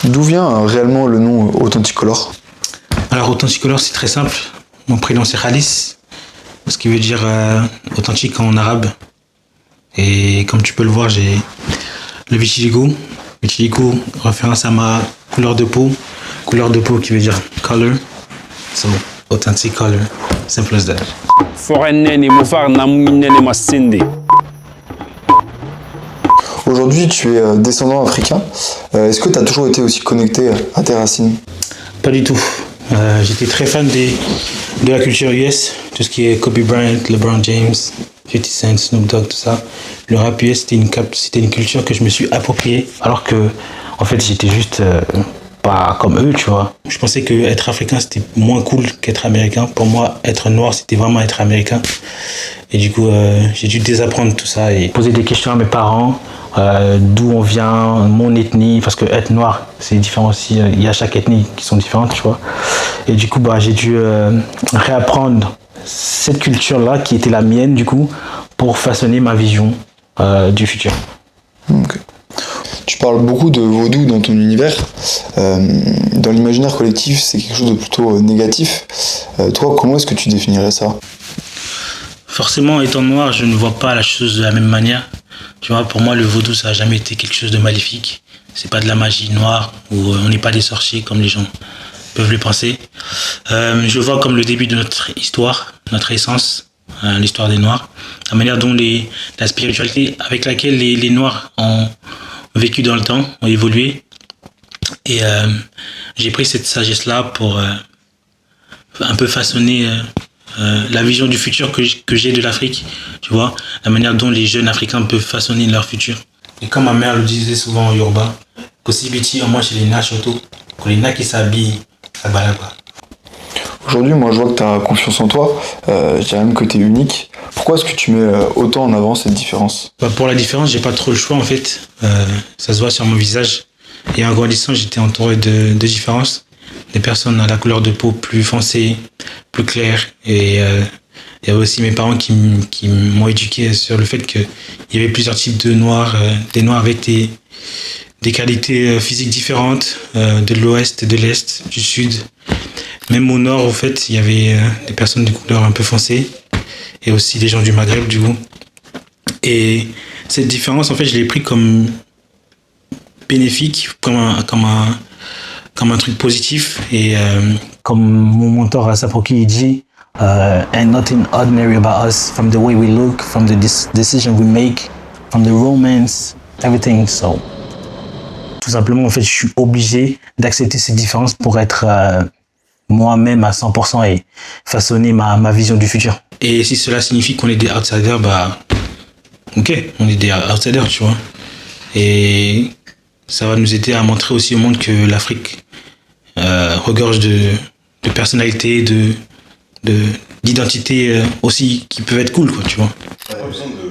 D'où vient réellement le nom Authenticolor? Alors, Authenticolor, c'est très simple. Mon prénom, c'est Khalis, ce qui veut dire authentique en arabe. Et comme tu peux le voir, j'ai le vitiligo. Vitiligo, référence à ma couleur de peau. Couleur de peau qui veut dire color. So, authentic color. Simple as that. Aujourd'hui, tu es descendant africain. Est-ce que tu as toujours été aussi connecté à tes racines? Pas du tout. J'étais très fan de la culture US, tout ce qui est Kobe Bryant, LeBron James, 50 Cent, Snoop Dogg, tout ça. Le rap US, c'était une culture que je me suis appropriée, alors que, en fait, j'étais juste pas comme eux, tu vois. Je pensais que être africain, c'était moins cool qu'être américain. Pour moi, être noir, c'était vraiment être américain. Et du coup, j'ai dû désapprendre tout ça et poser des questions à mes parents. D'où on vient, mon ethnie, parce que être noir, c'est différent aussi. Il y a chaque ethnie qui sont différentes, tu vois. Et du coup, j'ai dû réapprendre cette culture-là qui était la mienne, du coup, pour façonner ma vision du futur. Okay. Tu parles beaucoup de vaudou dans ton univers. Dans l'imaginaire collectif, c'est quelque chose de plutôt négatif. Toi, comment est-ce que tu définirais ça? Forcément, étant noir, je ne vois pas la chose de la même manière. Tu vois, pour moi, le vaudou, ça n'a jamais été quelque chose de maléfique. C'est pas de la magie noire, ou on n'est pas des sorciers comme les gens peuvent le penser. Je vois comme le début de notre histoire, notre essence, l'histoire des Noirs, la manière dont la spiritualité avec laquelle les Noirs ont vécu dans le temps, ont évolué. Et j'ai pris cette sagesse-là pour un peu façonner la vision du futur que j'ai de l'Afrique, tu vois, la manière dont les jeunes Africains peuvent façonner leur futur. Et comme ma mère le disait souvent en Yoruba, Kosibiti, moi chez les Nachoto, quand les Na qui s'habillent, ça balade quoi. Aujourd'hui, moi je vois que tu as confiance en toi, je dirais même que tu es unique. Pourquoi est-ce que tu mets autant en avant cette différence? Pour la différence, j'ai pas trop le choix en fait. Ça se voit sur mon visage. Et en grandissant, j'étais entouré de différences. Des personnes à la couleur de peau plus foncée, plus claire. Et il y avait aussi mes parents qui m'ont éduqué sur le fait qu'il y avait plusieurs types de noirs, des noirs avec des qualités physiques différentes, de l'ouest, de l'est, du sud. Même au nord, en fait, il y avait des personnes de couleur un peu foncée et aussi des gens du Maghreb, du coup. Et cette différence, en fait, je l'ai pris comme bénéfique, comme un truc positif. Et comme mon mentor Asaproki dit, and nothing ordinary about us, from the way we look, from the decision we make, from the romance, everything. So, tout simplement, en fait, je suis obligé d'accepter ces différences pour être moi-même à 100% et façonner ma vision du futur. Et si cela signifie qu'on est des outsiders, ok, on est des outsiders, tu vois. Et ça va nous aider à montrer aussi au monde que l'Afrique regorge de personnalités, d'identités aussi qui peuvent être cool, quoi, tu vois. Pas besoin de